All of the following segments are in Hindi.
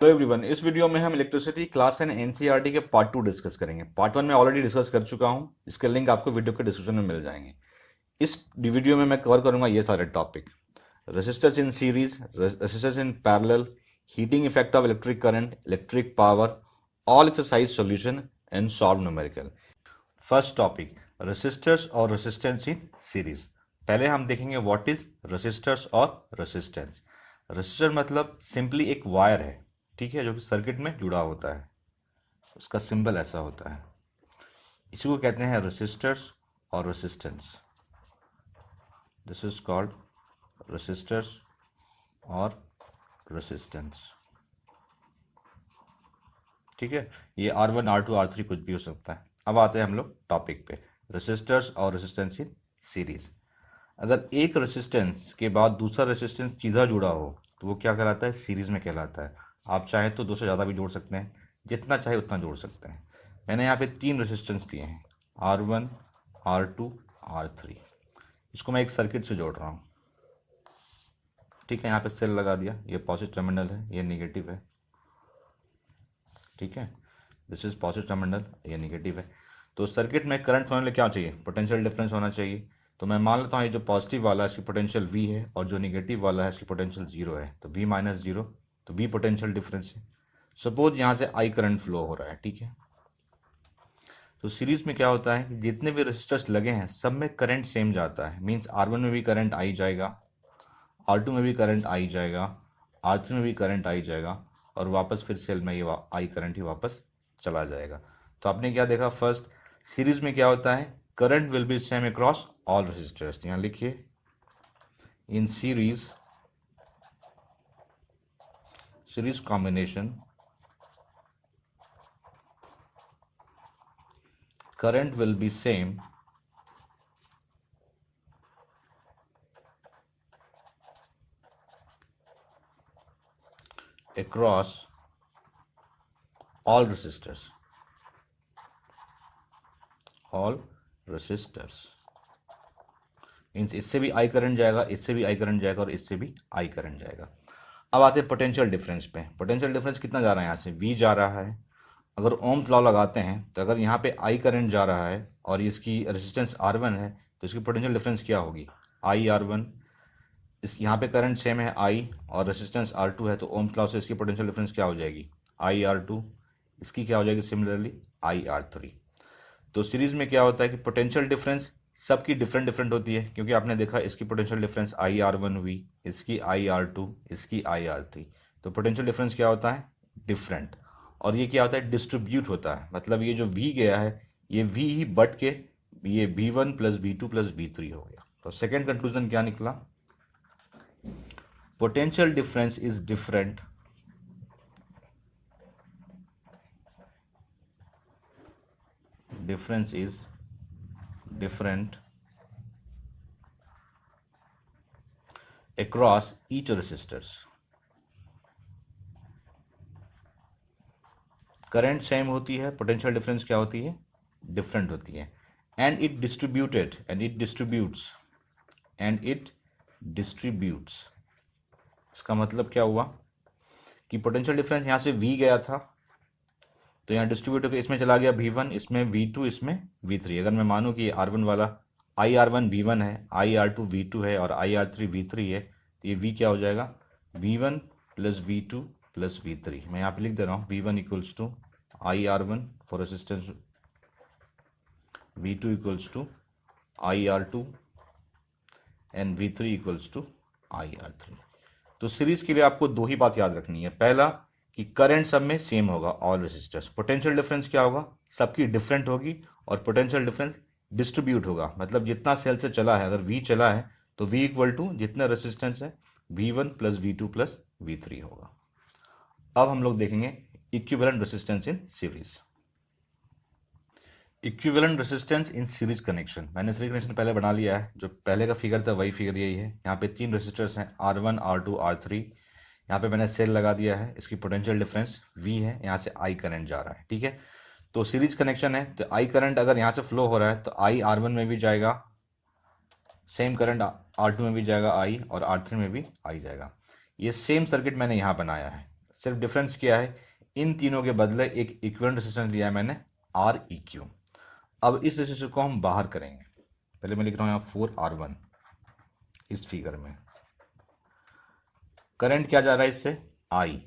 हेलो एवरीवन, इस वीडियो में हम इलेक्ट्रिसिटी क्लास एंड एनसीईआरटी के पार्ट 2 डिस्कस करेंगे। पार्ट 1 में ऑलरेडी डिस्कस कर चुका हूं, इसके लिंक आपको वीडियो के डिस्क्रिप्शन में मिल जाएंगे। इस वीडियो में मैं कवर करूंगा ये सारे topic: resistors in series, resistors in parallel, heating effect of electric current, electric power, all exercise solution and solve numerical. First topic, resistors और रेसिस्टेंस इन सीरीज। पहले हम देखेंगे व्हाट इज रेसिस्टर्स और रेसिस्टेंस। रेसिस्टर मतलब सिंपली एक वायर है, ठीक है, जो कि सर्किट में जुड़ा होता है। उसका सिंबल ऐसा होता है, इसी को कहते हैं रेसिस्टर्स और resistance. This is called resistors और रेसिस्टेंस, ठीक है। ये R1 R2 R3 कुछ भी हो सकता है। अब आते हैं हम लोग टॉपिक पे, रेसिस्टर्स और रेसिस्टेंस इन सीरीज। अगर एक रेसिस्टेंस के बाद दूसरा रेसिस्टेंस सीधा जुड़ा हो तो वो क्या कहलाता है? सीरीज में कहलाता है। आप चाहे तो दो से ज़्यादा भी जोड़ सकते हैं, जितना चाहे उतना जोड़ सकते हैं। मैंने यहाँ पे 3 रेसिस्टेंस दिए हैं, R1 R2 R3। इसको मैं एक सर्किट से जोड़ रहा हूँ, ठीक है। यहाँ पे सेल लगा दिया, ये पॉजिटिव टर्मिनल है, ये निगेटिव है, ठीक है। दिस इज पॉजिटिव टर्मिनल, ये निगेटिव है। तो सर्किट में करंट फ्लो में क्या चाहिए? पोटेंशियल डिफरेंस होना चाहिए। तो मैं मान लेता हूँ ये जो पॉजिटिव वाला है इसकी पोटेंशियल V है और जो निगेटिव वाला है इसकी पोटेंशियल 0 है, तो V माइनस 0, तो V पोटेंशियल डिफरेंस है। सपोज यहाँ से I करंट फ्लो हो रहा है, ठीक है। तो सीरीज में क्या होता है कि जितने भी रेसिस्टर्स लगे हैं सब में करंट सेम जाता है। मीन्स R1 में भी करंट आई जाएगा, R2 में भी करंट आई जाएगा, R3 में भी करंट आई जाएगा, और वापस फिर सेल में ये आई करंट ही वापस चला जाएगा। तो आपने क्या देखा? फर्स्ट, सीरीज में क्या होता है? Current will be same across all resistors. यहाँ लिखिए, in series combination current will be same across all resistors, means इससे भी आई करंट जाएगा, इससे भी आई करंट जाएगा और इससे भी आई करंट जाएगा। अब आते हैं पोटेंशियल डिफरेंस पे। पोटेंशियल डिफरेंस कितना जा रहा है? यहाँ से V जा रहा है। अगर ओम्स लॉ लगाते हैं तो अगर यहाँ पे आई करंट जा रहा है और इसकी रेजिस्टेंस R1 है तो इसकी पोटेंशियल डिफरेंस क्या होगी? IR1। इस यहाँ पे करंट सेम है I और रेजिस्टेंस R2 है, तो ओम्स लॉ से इसकी पोटेंशियल डिफरेंस क्या हो जाएगी? IR2। इसकी क्या हो जाएगी? Similarly IR3। तो सीरीज में क्या होता है कि पोटेंशियल डिफरेंस सबकी डिफरेंट डिफरेंट होती है, क्योंकि आपने देखा इसकी पोटेंशियल डिफरेंस IR1V, इसकी IR2, इसकी IR3। तो पोटेंशियल डिफरेंस क्या होता है? डिफरेंट। और ये क्या होता है? डिस्ट्रीब्यूट होता है। मतलब ये जो V गया है ये V ही बट के ये V1 plus V2 plus V3 हो गया। तो सेकेंड कंक्लूजन क्या निकला? Potential difference is different across each resistors। Current same होती है, पोटेंशियल डिफरेंस क्या होती है? डिफरेंट होती है। And it distributes. इसका मतलब क्या हुआ कि पोटेंशियल डिफरेंस यहाँ से V गया था तो यहाँ डिस्ट्रीब्यूट होकर इसमें चला गया V1, इसमें V2, इसमें V3। अगर मैं मानूँ कि R1 वाला IR1 V1 है, IR2 V2 है और IR3 V3 है, तो ये V क्या हो जाएगा? V1 plus V2 plus V3। मैं यहाँ पे लिख दे रहा हूँ, V1 equals to IR1 for resistance, V2 equals to IR2 and V3 equals to IR3। तो सीरीज के लिए आपको दो ही बात याद रखनी है। पहला कि करंट सब में सेम होगा ऑल रेसिस्टर्स। पोटेंशियल डिफरेंस क्या होगा? सबकी डिफरेंट होगी। और पोटेंशियल डिफरेंस डिस्ट्रीब्यूट होगा, मतलब जितना सेल से चला है, अगर V चला है तो V इक्वल टू जितना रेसिस्टेंस है V1 plus V2 plus V3 होगा। अब हम लोग देखेंगे equivalent resistance in series. Equivalent resistance in series connection, मैंने सीरीज कनेक्शन पहले बना लिया है। जो पहले का फिगर था वही फिगर यही है। यहाँ पे 3 रेसिस्टर्स हैं, R1 R2 R3। यहाँ पे मैंने सेल लगा दिया है, इसकी पोटेंशियल डिफरेंस V है, यहाँ से I करंट जा रहा है, ठीक है। तो सीरीज कनेक्शन है तो I करंट अगर यहाँ से फ्लो हो रहा है तो I R1 में भी जाएगा, सेम करंट R2 में भी जाएगा I, और R3 में भी I जाएगा। ये सेम सर्किट मैंने यहाँ बनाया है। सिर्फ डिफरेंस क्या है, इन तीनों के बदले एक इक्विवेलेंट रेजिस्टेंस लिया है मैंने आर ई क्यू। अब इस रेजिस्टर को हम बाहर करेंगे। पहले मैं लिख रहा हूँ यहाँ 4R1 इस फिगर में। करंट क्या जा रहा है इससे, आई।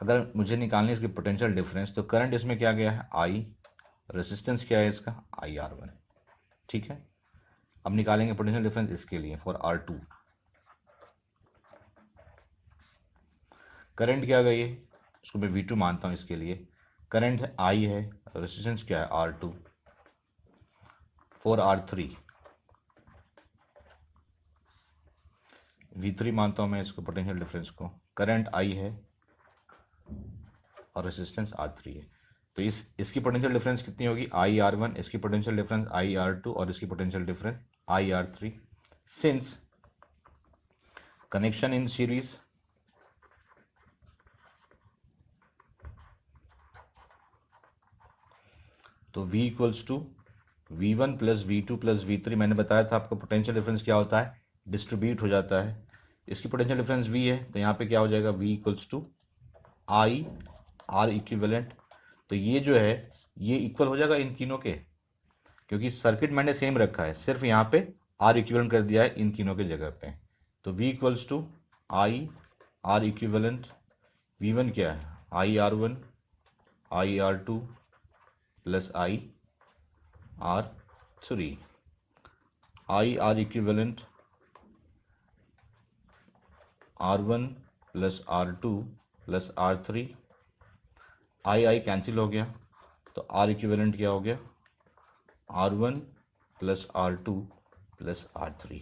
अगर मुझे निकालनी है इसकी पोटेंशियल डिफरेंस, तो करंट इसमें क्या गया है, आई। रेजिस्टेंस क्या है इसका, IR1। ठीक है, अब निकालेंगे पोटेंशियल डिफरेंस इसके लिए फॉर R2। करंट क्या गई है, इसको मैं V2 मानता हूँ इसके लिए। करंट है I है, रेजिस्टेंस क्या है R2 फॉर R3। V3 मानता हूँ मैं इसको पोटेंशियल डिफरेंस को। करंट I है और रेजिस्टेंस R3 है। तो इसकी पोटेंशियल डिफरेंस कितनी होगी, IR1, इसकी पोटेंशियल डिफरेंस IR2 और इसकी potential difference IR3। Since connection in series, तो V equals to V1 plus V2 plus V3। मैंने बताया था आपको पोटेंशियल डिफरेंस क्या होता है, डिस्ट्रीब्यूट हो जाता है। इसकी पोटेंशियल डिफरेंस V है, तो यहाँ पे क्या हो जाएगा, V equals to I R equivalent. तो ये जो है ये इक्वल हो जाएगा इन तीनों के, क्योंकि सर्किट मैंने सेम रखा है, सिर्फ यहाँ पे R इक्विवेलेंट कर दिया है इन तीनों के जगह पे। तो V equals to I R equivalent. V1 क्या है, IR1 IR2 plus IR3। IR equivalent R1 plus R2 plus R3। I cancel हो गया, तो R इक्विवेलेंट क्या हो गया, R1 plus R2 plus R3।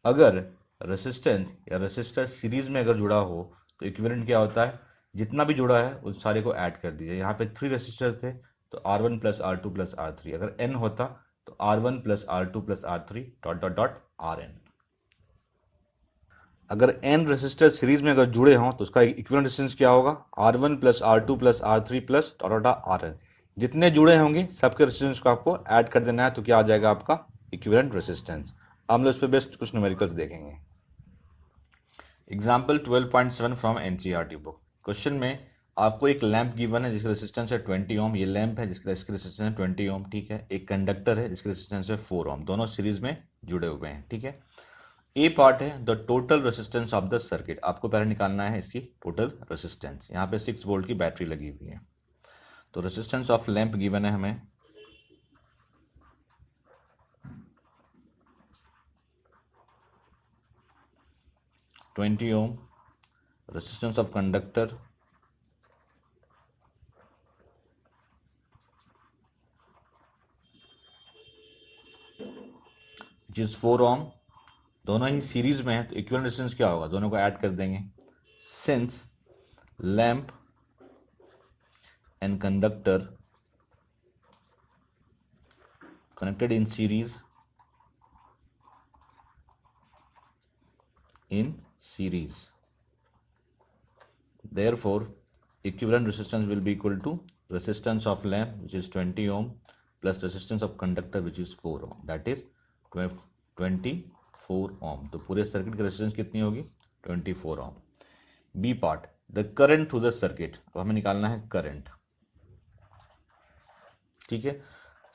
अगर रेसिस्टेंस या रेसिस्टर सीरीज में अगर जुड़ा हो तो इक्विवेलेंट क्या होता है, जितना भी जुड़ा है उस सारे को ऐड कर दीजिए। यहाँ पे 3 रेसिस्टर थे, तो R1 plus R2 plus R3। अगर N होता तो R1 plus R2 plus R3 dot dot dot RN। अगर N रेसिस्टर सीरीज में अगर जुड़े हों तो उसका इक्विवेलेंट रेजिस्टेंस क्या होगा, R1 plus R2 plus R3 plus dot dot dot RN। जितने जुड़े होंगे सबके रेजिस्टेंस को आपको ऐड कर देना है, तो क्या आ जाएगा आपका इक्विवेलेंट रेजिस्टेंस। हम लोग इस पे बेस्ट कुछ न्यूमेरिकल्स देखेंगे। Example 12.7 from NCERT book. Question में आपको एक लैंप गिवन है जिसका रेजिस्टेंस है 20 ओम। ये लैंप है जिसका रेजिस्टेंस है 20 ओम। ठीक है, एक कंडक्टर है जिसका रेजिस्टेंस है 4 ओम। दोनों सीरीज में जुड़े हुए हैं। ठीक है, ए पार्ट है the total resistance of the circuit. आपको पहले निकालना है इसकी टोटल रेजिस्टेंस। यहाँ पे 6 वोल्ट की बैटरी लगी हुई है। तो रेजिस्टेंस ऑफ लैंप गिवन है हमें 20 ohm. Resistance of conductor which is 4 ohm. दोनों ही सीरीज में है, तो इक्विवेलेंट रेजिस्टेंस क्या होगा, दोनों को ऐड कर देंगे। Since lamp and conductor connected in series, therefore equivalent resistance will be equal to resistance of lamp which is 20 ohm plus resistance of conductor which is 4 ohm, that is 24 ohm। तो पूरे सर्किट की रेजिस्टेंस कितनी होगी, 24 ohm। B part the current through the circuit. अब हमें निकालना है करंट। ठीक है,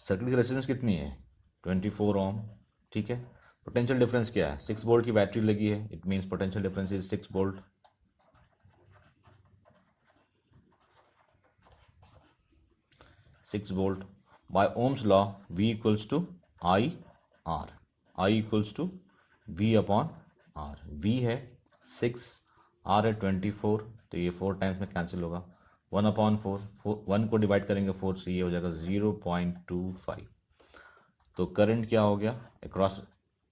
सर्किट की रेजिस्टेंस कितनी है, 24 ओम। ठीक है, पोटेंशियल डिफरेंस क्या है, 6 वोल्ट की बैटरी लगी है, it means potential difference is 6 volt. By ohms law V equals to I R. I equals to V upon R. V है 6, R है 24, तो ये 4 टाइम्स में कैंसिल होगा। 1 अपॉन 4, 1 को डिवाइड करेंगे 4 से, ये हो जाएगा 0.25। तो करंट क्या हो गया अक्रॉस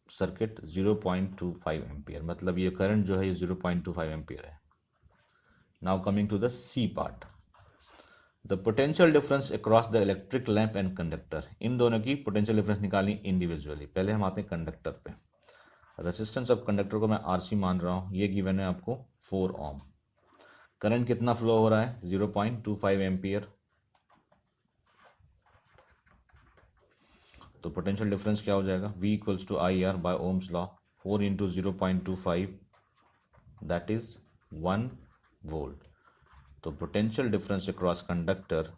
सर्किट, 0.25 एम्पियर। मतलब ये करंट जो है ये 0.25 एम्पियर है। Now coming to the C part, the potential difference across the electric lamp and conductor. इन दोनों की पोटेंशियल डिफरेंस निकालनी इंडिविजुअली। पहले हम आते हैं कंडक्टर पे। रेजिस्टेंस ऑफ कंडक्टर को मैं RC मान रहा हूँ, ये गिवन है आपको 4 ओम। करंट कितना फ्लो हो रहा है, 0.25 एम्पियर। तो पोटेंशियल डिफरेंस क्या हो जाएगा, V equals to I R by ohms law, 4 into 0.25 that is 1 volt. तो potential difference across conductor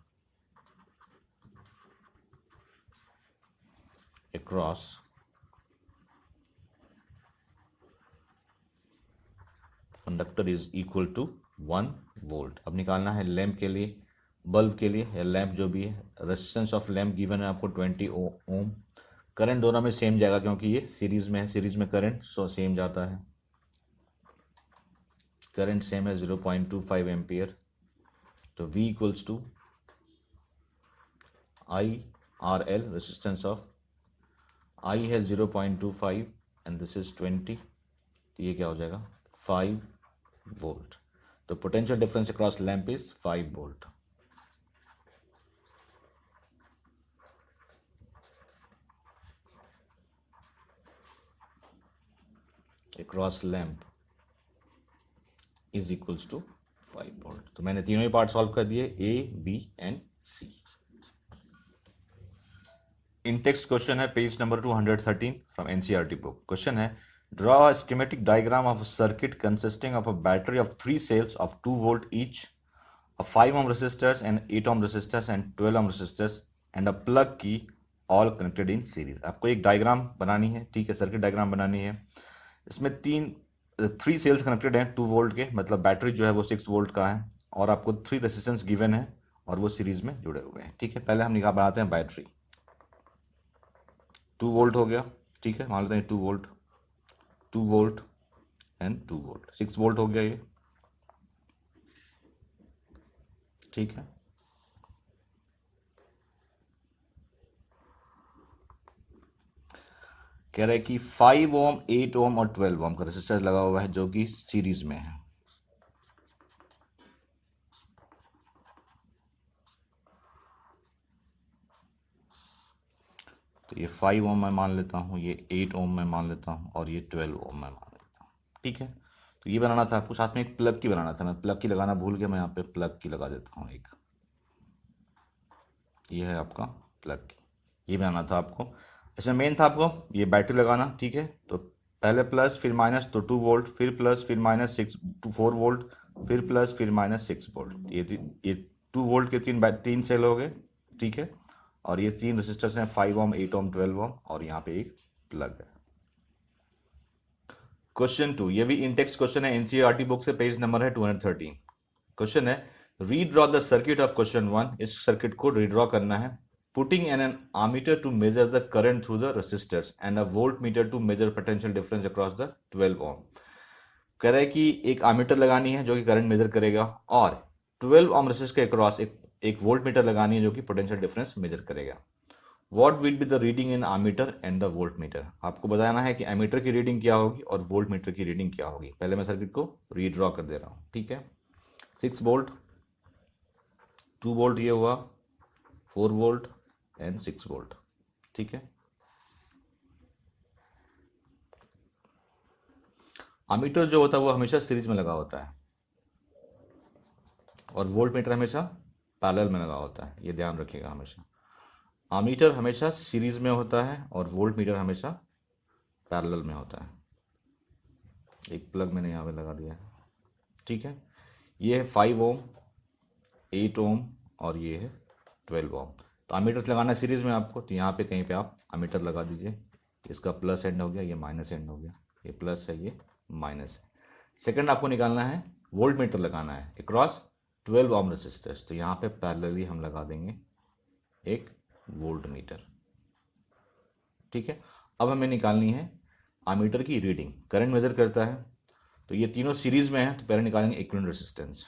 is equal to 1 volt. अब निकालना है लैंप के लिए, बल्ब के लिए या लैंप जो भी है। रेजिस्टेंस ऑफ लैंप गिवन है आपको 20 ओम। करंट दोनों में सेम जाएगा क्योंकि ये सीरीज में है, सीरीज में करंट सो सेम जाता है। करंट सेम है 0.25 एम्पियर। तो V equals to IRL, resistance of I है 0.25 एंड दिस इज 20, तो ये क्या हो जाएगा 5 वोल्ट। तो potential difference across lamp is 5 volt. Across lamp is equals to 5 volt. तो मैंने तीनों ही पार्ट सॉल्व कर दिए, A, B and C। In text question है page number 213 from NCERT book. Question है draw a schematic diagram of a circuit consisting of a battery of 3 cells of 2 volt each, a 5 ohm resistors and 8 ohm resistors and 12 ohm resistors and a plug key all connected in series। आपको एक डायग्राम बनानी है, ठीक है, सर्किट डायग्राम बनानी है। इसमें 3 सेल्स कनेक्टेड हैं 2 वोल्ट के, मतलब बैटरी जो है वो 6 वोल्ट का है और आपको 3 रेजिस्टेंस गिवन है और वो सीरीज में जुड़े हुए हैं, ठीक है। पहले हम निकाल बनाते हैं बैटरी। 2 वोल्ट हो गया, ठीक है, मान लेते हैं 2 volt, 2 volt and 2 volt, 6 volt हो गया ये, ठीक है। कह रहे हैं कि 5 ओम, 8 ओम और 12 ओम का रेजिस्टर लगा हुआ है जो कि सीरीज में है। तो ये 5 ओम मैं मान लेता हूँ, ये 8 ओम मैं मान लेता हूँ और ये 12 ओम मैं मान लेता हूँ, ठीक है। तो ये बनाना था आपको, साथ में एक प्लग की बनाना था, मैं प्लग की लगाना भूल गया, मैं यहाँ पे प्लग की लगा देता हूँ एक। ये है आपका प्लग की, ये बनाना था आपको। इसमें मेन था आपको ये बैटरी लगाना, ठीक है। तो पहले प्लस फिर माइनस, तो 2 वोल्ट, फिर प्लस फिर माइनस 4 वोल्ट, फिर प्लस फिर माइनस 6 वोल्ट। ये 2 वोल्ट के 3 सेल हो गए, ठीक है। और ये 3 रेजिस्टर्स हैं 5 ओम, 8 ओम, 12 ओम और यहाँ पे एक प्लग है। क्वेश्चन 2, ये भी इंटेक्स क्वेश्चन है, NCERT बुक से, पेज नंबर है 213। क्वेश्चन है redraw the circuit of question 1। इस सर्किट को रीड्रॉ करना है। Putting an ammeter to measure the current through the resistors and a voltmeter to measure potential difference across the 12 ohm। कह रहा है कि एक आमीटर लगानी है जो कि करंट मेजर करेगा और 12 ओम रेजिस्टर के अक्रॉस एक वोल्ट मीटर लगानी है जो कि पोटेंशियल डिफरेंस मेजर करेगा। What will be the reading in ammeter and the volt meter. आपको बताना है कि एमीटर की रीडिंग क्या होगी और वोल्ट मीटर की रीडिंग क्या होगी। पहले मैं सर्किट को रीड्रॉ कर दे रहा हूँ, ठीक है। 6 वोल्ट, 2 वोल्ट ये हुआ, 4 वोल्ट एंड 6 वोल्ट, ठीक है। अमीटर जो होता है वो हमेशा सीरीज में लगा होता है और वोल्ट मीटर हमेशा पैरेलल में लगा होता है, ये ध्यान रखिएगा हमेशा। अमीटर हमेशा सीरीज में होता है और वोल्ट मीटर हमेशा पैरेलल में होता है। एक प्लग मैंने यहाँ पे लगा दिया है, ठीक है। ये है 5 ओम, 8 ओम और ये है 12 ओम। तो अमीटर लगाना है सीरीज में आपको, तो यहाँ पे कहीं पे आप अमीटर लगा दीजिए। इसका प्लस एंड हो गया, ये माइनस एंड हो गया, ये प्लस है ये माइनस है। सेकंड आपको निकालना है वोल्ट मीटर लगाना है अक्रॉस 12 ओम रेजिस्टर्स। तो यहाँ पे पैरेलली हम लगा देंगे एक वोल्ट मीटर, ठीक है। अब हमें निकालनी है अमीटर की रीडिंग, करंट मेजर करता है। तो ये तीनों सीरीज में है तो पहले निकालेंगे इक्विवेलेंट रेजिस्टेंस।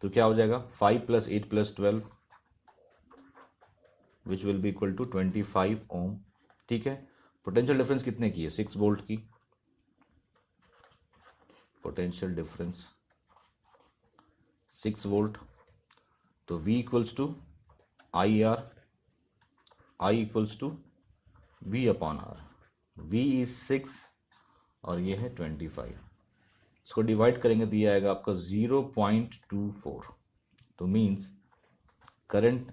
तो क्या हो जाएगा 5 + 8 + 12 which will be equal to 25 ohm, ठीक है। पोटेंशियल डिफरेंस कितने की है 6 वोल्ट की। Potential difference 6 volt. तो V equals to IR, I equals to V/R। V is 6 और ये है 25। इसको डिवाइड करेंगे तो ये आएगा आपका 0.24। तो मीन्स करंट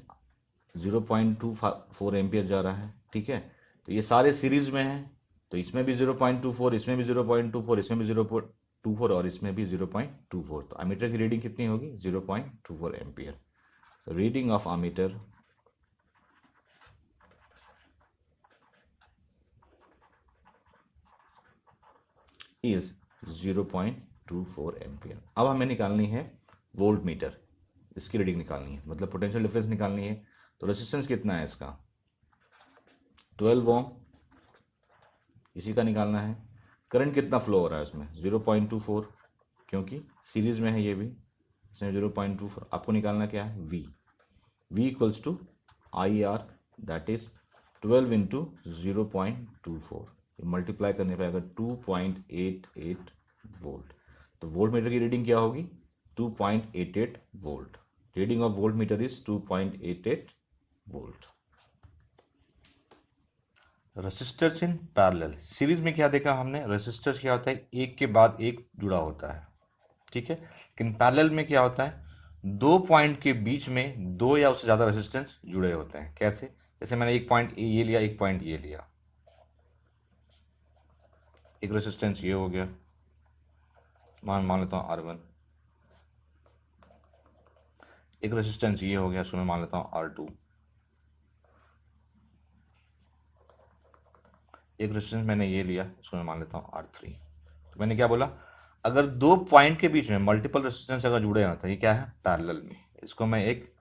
0.24 एम्पियर जा रहा है, ठीक है। तो ये सारे सीरीज में हैं तो इसमें भी 0.24, इसमें भी 0.24, इसमें भी 0.24 और इसमें भी 0.24, तो अमीटर की रीडिंग कितनी होगी 0.24 ampere. Reading of ammeter is 0.24 ampere. अब हमें निकालनी है वोल्ट मीटर, इसकी रीडिंग निकालनी है, मतलब पोटेंशियल डिफरेंस निकालनी है। तो रेजिस्टेंस कितना है इसका 12 ओम, इसी का निकालना है। करंट कितना फ्लो हो रहा है उसमें 0.24, क्योंकि सीरीज में है ये भी, इसमें 0.24। आपको निकालना क्या है V equals to I R, that is 12 into 0.24, multiply करने पे आएगा 2.88 वोल्ट। तो वोल्ट मीटर की रीडिंग क्या होगी 2.88 volt. Reading of volt meter is 2.88 volt. Resistors in parallel, series में क्या देखा हमने, रेसिस्टर्स क्या होता है एक के बाद एक जुड़ा होता है, ठीक है। लेकिन पैरेलल में क्या होता है दो पॉइंट के बीच में दो या उससे ज्यादा रेसिस्टेंस जुड़े होते हैं। कैसे, जैसे मैंने एक पॉइंट ये लिया, एक पॉइंट ये लिया, एक रेसिस्टेंस ये हो गया, मान लेता हूं R1, एक रेसिस्टेंस ये हो गया, इसको मैं मान लेता हूं R2, एक रेजिस्टेंस मैंने ये लिया, इसको मैं मान लेता हूँ R3। तो मैंने क्या बोला, अगर दो पॉइंट के बीच में मल्टीपल रेजिस्टेंस अगर जुड़े हैं तो ये क्या है पैरेलल में, इसको मैं एक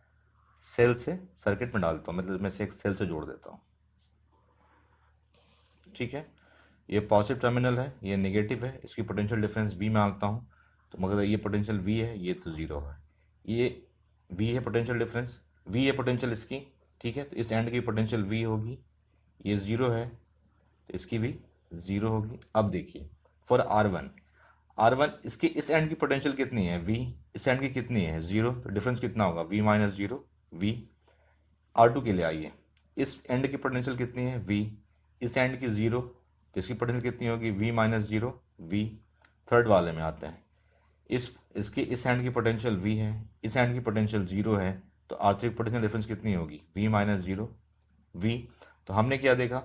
सेल से सर्किट में डालता हूँ, मतलब मैं से एक सेल से जोड़ देता हूँ, ठीक है। ये पॉजिटिव टर्मिनल है, ये नेगेटिव है, इसकी पोटेंशियल डिफरेंस V मांगता हूँ, तो मगर ये पोटेंशियल V है, ये तो जीरो है, ये V है पोटेंशियल डिफरेंस, V है पोटेंशियल इसकी, ठीक है। तो इस एंड की पोटेंशियल V होगी, ये जीरो है तो इसकी भी जीरो होगी। अब देखिए फॉर R1 इसके इस एंड की पोटेंशियल कितनी है V, इस एंड की कितनी है जीरो, तो डिफरेंस कितना होगा V minus zero V। R2 के लिए आइए, इस एंड की पोटेंशियल कितनी है V, इस एंड की जीरो, तो इसकी पोटेंशियल कितनी होगी V minus zero V। Third वाले में आते हैं, इसकी इस एंड की पोटेंशियल V है, इस एंड की पोटेंशियल जीरो है, तो R3 की पोटेंशियल डिफरेंस कितनी होगी V माइनस जीरो V। तो हमने क्या देखा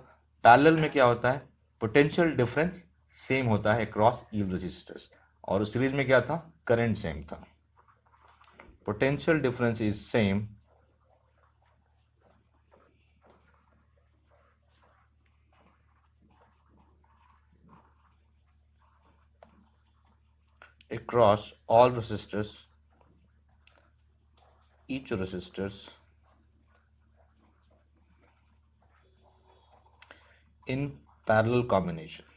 पैरेलल में क्या होता है पोटेंशियल डिफरेंस सेम होता है अक्रॉस ईव रेजिस्टर्स, और सीरीज में क्या था करंट सेम था। Potential difference is same across all resistors, each resistors in parallel combination।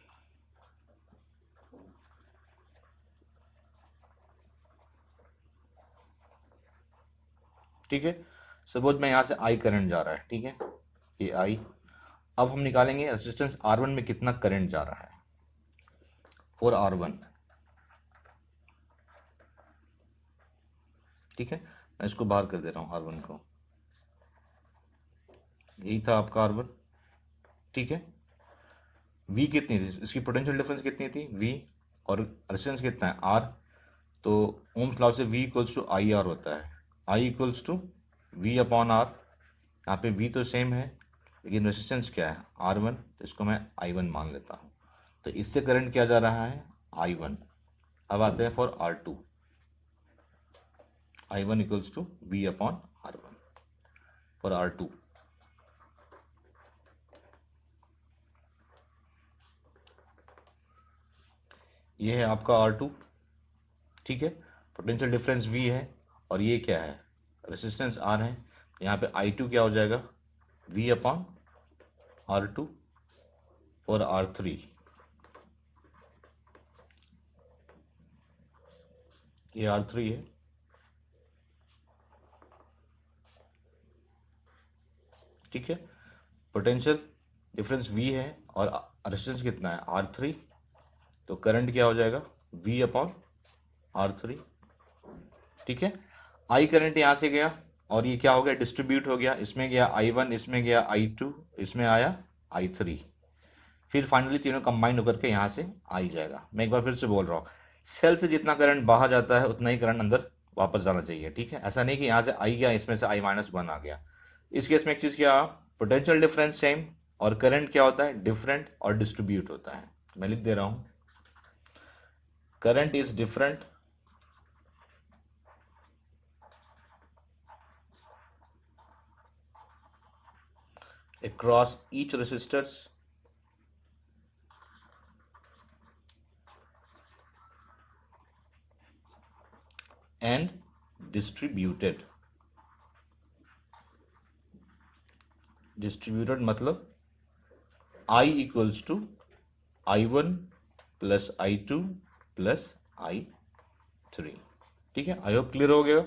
ठीक है, सपोज मैं यहां से I करंट जा रहा है, ठीक है, ये I। अब हम निकालेंगे रेजिस्टेंस R1 में कितना करंट जा रहा है फॉर R1, ठीक है। मैं इसको बाहर कर दे रहा हूं R1 को, यही था आपका R1, ठीक है। V कितनी थी, इसकी पोटेंशियल डिफरेंस कितनी थी V, और रेजिस्टेंस कितना है R, तो ओम्स लॉ से V equals to I R होता है, I equals to V upon R। यहाँ पे V तो सेम है लेकिन रेजिस्टेंस क्या है R1, तो इसको मैं I1 मान लेता हूँ। तो इससे करंट क्या जा रहा है I1। अब आते हैं for R2, I1 equals to V upon R1 for R2। ये है आपका R2, ठीक है। पोटेंशियल डिफरेंस V है और ये क्या है रेजिस्टेंस R है। यहाँ पे I2 क्या हो जाएगा V अपॉन R2 और R3, ये R3 है, ठीक है। पोटेंशियल डिफरेंस V है और रेजिस्टेंस कितना है R3, तो करंट क्या हो जाएगा V अपॉन R3, ठीक है। I करंट यहाँ से गया और ये क्या हो गया डिस्ट्रीब्यूट हो गया, इसमें गया I1, इसमें गया I2, इसमें आया I3, फिर फाइनली तीनों कंबाइन होकर के यहाँ से आई जाएगा। मैं एक बार फिर से बोल रहा हूँ, सेल से जितना करंट बाहर जाता है उतना ही करंट अंदर वापस जाना चाहिए, ठीक है। ऐसा नहीं कि यहाँ से आई गया इसमें से I-1 आ गया। इस केस में एक चीज़ क्या, पोटेंशियल डिफरेंस सेम और करंट क्या होता है डिफरेंट और डिस्ट्रीब्यूट होता है। मैं लिख दे रहा हूँ current is different across each resistors and distributed मतलब I equals to I1 plus I2 plus I3। ठीक है, आई होप क्लियर हो गया।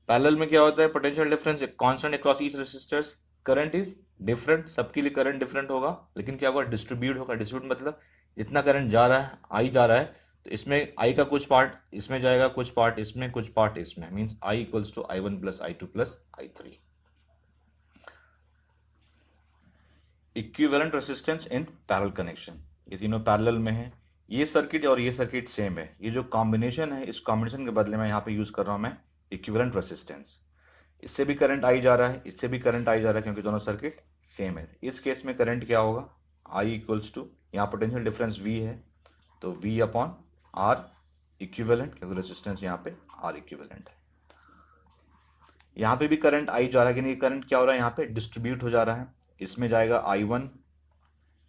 पैरेलल में क्या होता है, potential difference constant across each resistors, current is different, सबके लिए करंट डिफरेंट होगा, लेकिन क्या होगा, डिस्ट्रीब्यूट होगा। डिस्ट्रीब्यूट मतलब इतना करंट जा रहा है, आई जा रहा है, तो इसमें आई का कुछ पार्ट इसमें जाएगा, कुछ पार्ट इसमें, कुछ पार्ट इसमें, means I equals to I1 plus I2 plus I3। Equivalent resistance in parallel connection, ये तीनों पैरेलल में है, ये सर्किट और ये सर्किट सेम है। ये जो कॉम्बिनेशन है, इस कॉम्बिनेशन के बदले में यहाँ पे यूज कर रहा हूं मैं इक्विवेलेंट रेसिस्टेंस। इससे भी करंट आई जा रहा है, इससे भी करंट आई जा रहा है, क्योंकि दोनों सर्किट सेम है। इस केस में करंट क्या होगा, आई इक्वल्स टू, यहाँ पोटेंशियल डिफरेंस वी है, तो वी अपॉन आर इक्विवेलेंट, क्योंकि रेसिस्टेंस यहाँ पे आर इक्विवेलेंट है। यहाँ पे भी करंट आई जा रहा है, कि नहीं, करंट क्या हो रहा है, यहाँ पे डिस्ट्रीब्यूट हो जा रहा है। इसमें जाएगा I1,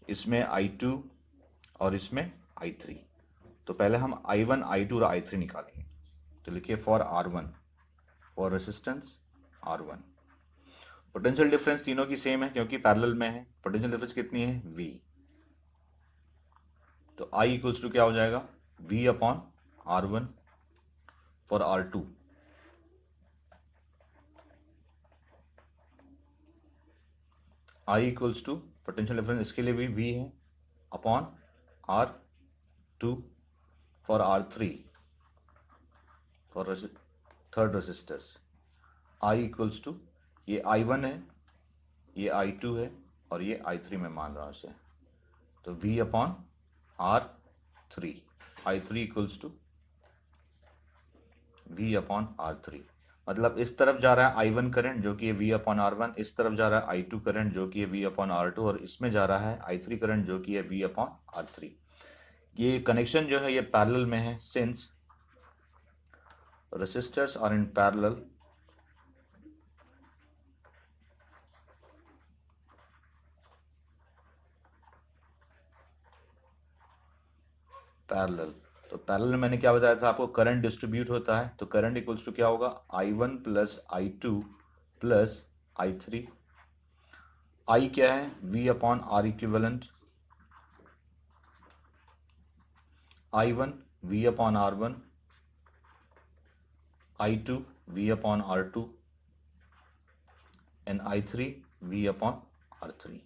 इसमें I2 और इसमें I3। तो पहले हम I1, I2 और I3 निकालेंगे। तो लिखिए for R1, for resistance R1, potential difference तीनों की सेम है क्योंकि पैरेलल में है। पोटेंशियल डिफरेंस कितनी है, V। तो I इक्वल्स टू क्या हो जाएगा, V upon R1 for R2, I equals to, potential difference इसके लिए भी V है, upon R2 for R3 for third resistors, I equals to, ये I1 है, ये I2 है और ये I3 में मान रहा हूं इसे, तो V upon R3, I3 equals to V upon R3। मतलब इस तरफ जा रहा है I1 करंट जो कि है V अपॉन R1, इस तरफ जा रहा है I2 करंट जो कि है V अपॉन R2, और इसमें जा रहा है I3 करंट जो कि है V अपॉन R3। ये कनेक्शन जो है ये पैरेलल में है, since resistors are in parallel तो पैरेलल में मैंने क्या बताया था आपको, करंट डिस्ट्रीब्यूट होता है, तो करंट इक्वल्स टू क्या होगा, I1 plus I2 plus I3। I क्या है, V upon R equivalent, I1 V upon R1, I2 V upon R2 and I3 V upon R3।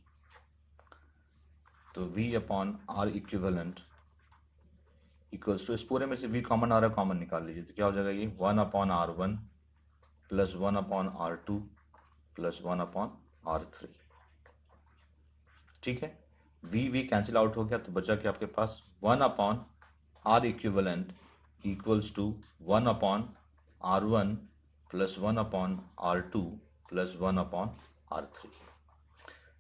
तो V upon R equivalent equals to, इस पूरे में से V कॉमन आ रहा है, कॉमन निकाल लीजिए, तो क्या हो जाएगा, ये 1 upon R1 plus 1 upon R2 plus 1 upon R3। ठीक है, V कैंसिल आउट हो गया, तो बचा क्या आपके पास, 1 upon R equivalent equals to 1 upon R1 plus 1 upon R2 plus 1 upon R3।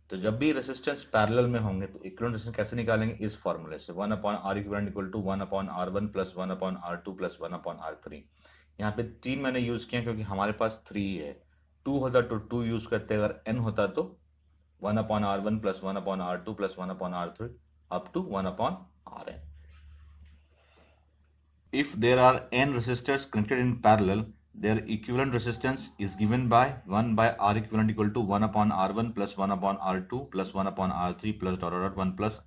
तो जब भी रेसिस्टेंस पैरेलल में होंगे तो इक्विवेलेंट रेसिस्टेंस कैसे निकालेंगे, इस फॉर्मूले से, 1 upon R equivalent equal to 1 upon R1 plus 1 upon R2 plus 1 upon R3। यहाँ पे 3 मैंने यूज किया क्योंकि हमारे पास 3 है, 2 होता तो 2 यूज करते, अगर n होता तो 1 upon R1 plus 1 upon R2 plus 1 upon R3 up to 1 upon Rn। If there are n resistors connected in parallel, their equivalent resistance is given by 1 by R equivalent equal to 1 upon R1 plus 1 upon R2 plus 1 upon R3 plus dot dot 1 plus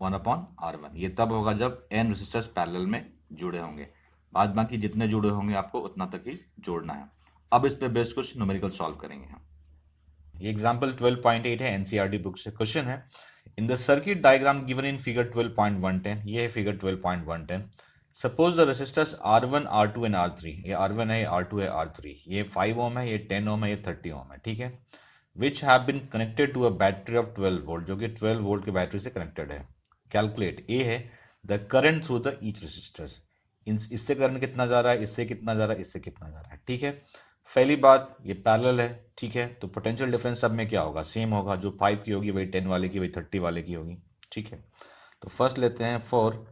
1 upon R1। ये तब होगा जब n resistors पैरेलल में जुड़े होंगे, बाद बाकी जितने जुड़े होंगे आपको उतना तक ही जोड़ना है। अब इस पे बेस्ड कुछ न्यूमेरिकल सॉल्व करेंगे हम। ये एग्जांपल 12.8 है, एनसीईआरटी बुक से क्वेश्चन है। In the circuit diagram given in figure 12.110, ये है figure 12.110, suppose the resistors R1, R2 and R3, ये R1 है, ये R2 है, R3, ये 5 ओम है, ये 10 ओम है, ये 30 ओम है। ठीक है, which have been connected to a battery of 12 volt, जो कि 12 वोल्ट की बैटरी से कनेक्टेड है। कैलकुलेट, ए है the current through the each resistors, इससे करंट कितना जा रहा है, इससे कितना जा रहा है, इससे कितना जा रहा है। ठीक है, पहली बात ये पैरेलल है। ठीक है, तो पोटेंशियल डिफरेंस सब में क्या होगा, सेम होगा, जो 5 की होगी वही 10 वाले की, वही 30 वाले की होगी। ठीक है, तो फर्स्ट लेते हैं फॉर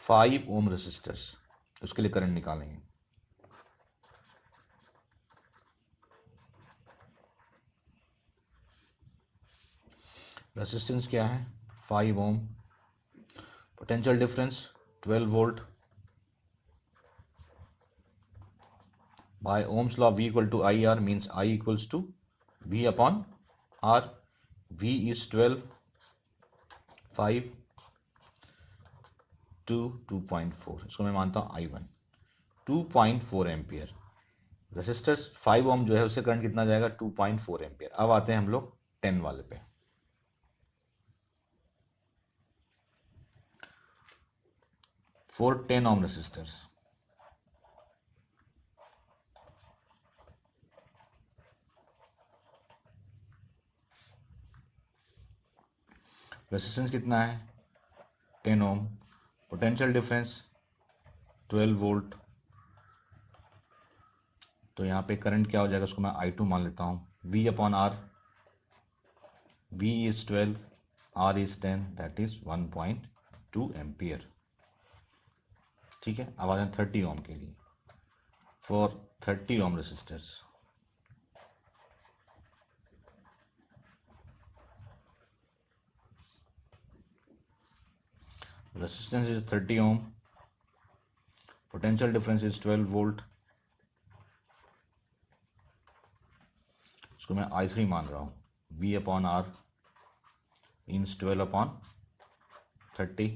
5 ओम रेसिस्टर्स, उसके लिए करंट निकालेंगे। रेजिस्टेंस क्या है 5 ohm, potential difference 12 volt, by ohms law V equal to I R means I equals to V upon R। V is 12, 5 to 2.4, इसको मैं मानता हूँ I1 2.4 एम्पियर। रेसिस्टर्स 5 ओम जो है उससे करंट कितना जाएगा 2.4 एम्पियर। अब आते हैं हम लोग 10 वाले पे। फॉर 10 ओम रेसिस्टर्स रेसिस्टेंस कितना है 10 ओम, पोटेंशियल डिफरेंस 12 वोल्ट, तो यहाँ पे करंट क्या हो जाएगा उसको मैं I2 मान लेता हूँ। V upon R, V is 12, R is 10, that is 1.2 ampere. ठीक है, अब आ जाए 30 ओम के लिए। For 30 ohm resistors resistance is 30 ohm, potential difference is 12 volt, इसको मैं I3 मान रहा हूँ। V upon R means 12 upon 30,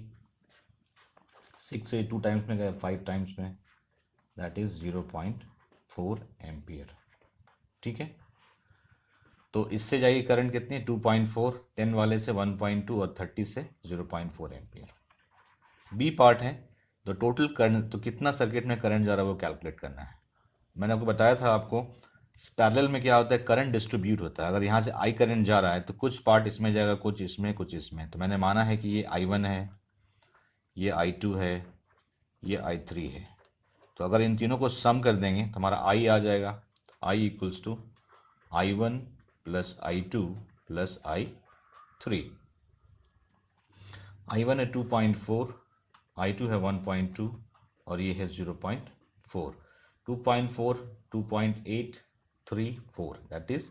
6 से 2 टाइम्स में गए 5 टाइम्स में, दैट इज 0.4 एम्पियर। ठीक है, तो इससे जाइए करंट कितनी 2.4, 10 वाले से 1.2 और 30 से 0.4 एम्पियर। बी पार्ट है तो टोटल करंट, तो कितना सर्किट में करंट जा रहा है वो कैलकुलेट करना है। मैंने आपको बताया था, आपको पैरेलल में क्या होता है करंट डिस्ट्रीब्यूट होता है। अगर यहाँ से आई करंट जा रहा है तो कुछ पार्ट इसमें जाएगा, कुछ इसमें, कुछ इसमें। तो मैंने माना है कि ये I1 है, ये I2 है, ये I3 है। तो अगर इन तीनों को सम कर देंगे तो हमारा I आ जाएगा। तो I equals to I1 plus I2 plus I3। I1 है 2.4, I2 है 1.2 और ये है 0.4। 2.4, 2.834 दैट इज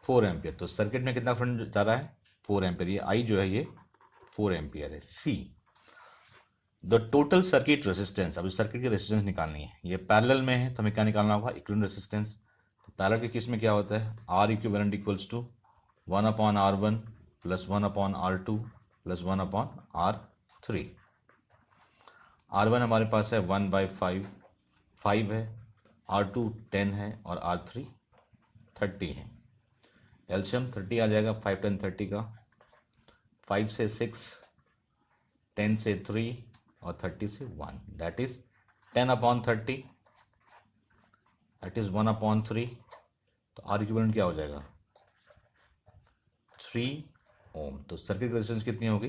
4 एम्पियर। तो सर्किट में कितना करंट जा रहा है 4 एम्पियर। ये I जो है ये 4 एम्पियर है। See the total circuit resistance. अब इस सर्किट की रेसिस्टेंस निकालनी है। ये पैरेलल में है तो हमें क्या निकालना होगा इक्विवेलेंट रेसिस्टेंस। तो पैरेलल के केस में क्या होता है R equivalent equals to 1 upon R1 plus 1 upon R2 plus 1 upon R3। R1 हमारे पास है 1/5 5 है, R2 10 है और R3 30 है। एल्शियम 30 आ जाएगा 5 10 30 का, 5 से 6, 10 से 3 और 30 से 1, that is 10 upon 30, that is 1 upon 3। तो आर इक्विवेलेंट क्या हो जाएगा 3 ओम। तो सर्किट रेजिस्टेंस कितनी होगी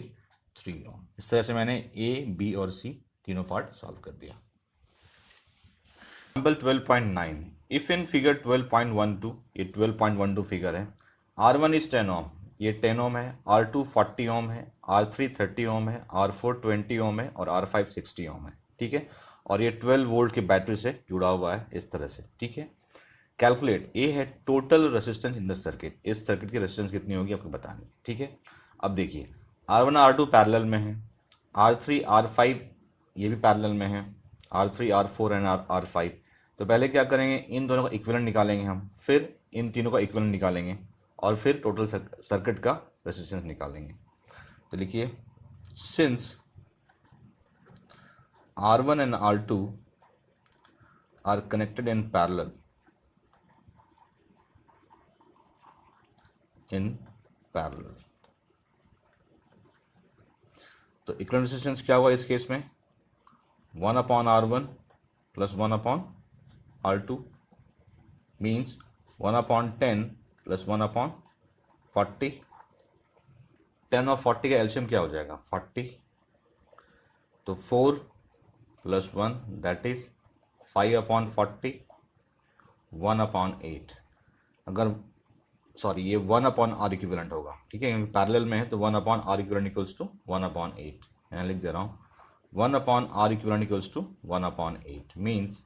3 ओम। इस तरह से मैंने ए बी और सी तीनों पार्ट सॉल्व कर दिया। एग्जाम्पल 12.9, इफ इन फिगर 12.12, ये 12.12 फिगर है, R1 इज 10 ओम, ये 10 ओम है, R2 40 ओम है, R3 30 ओम है, R4 20 ओम है और R5 60 ओम है। ठीक है, और ये 12 वोल्ट की बैटरी से जुड़ा हुआ है इस तरह से। ठीक है, कैलकुलेट, ये है total resistance in the circuit. इस सर्किट की रेसिस्टेंस कितनी होगी आपको बतानी है। ठीक है, अब देखिए R1 R2 पैरेलल में है, R3 R5 ये भी पैरेलल में है, R3 R4 एंड R5। तो पहले क्या करेंगे इन दोनों का इक्विवेलेंट निकालेंगे हम, फिर इन तीनों का इक्विवेलेंट निकालेंगे और फिर टोटल सर्किट का रेसिस्टेंस निकालेंगे। तो लिखिए since R1 and R2 are connected in parallel तो इक्विवेलेंट रेसिस्टेंस क्या हुआ इस केस में 1 upon R1 plus 1 upon R2 means 1 upon 10 plus 1 upon 40। 10 और 40 का एल्शियम क्या हो जाएगा 40। तो 4 plus 1 that is 5 upon 40, 1 upon 8। अगर सॉरी ये 1 अपॉन आर इक्विवेलेंट होगा। ठीक है, क्योंकि पैरेलल में है तो 1 upon R equivalent equals to 1 upon 8। यहाँ लिख दे रहा हूँ 1/R=1/8 मीन्स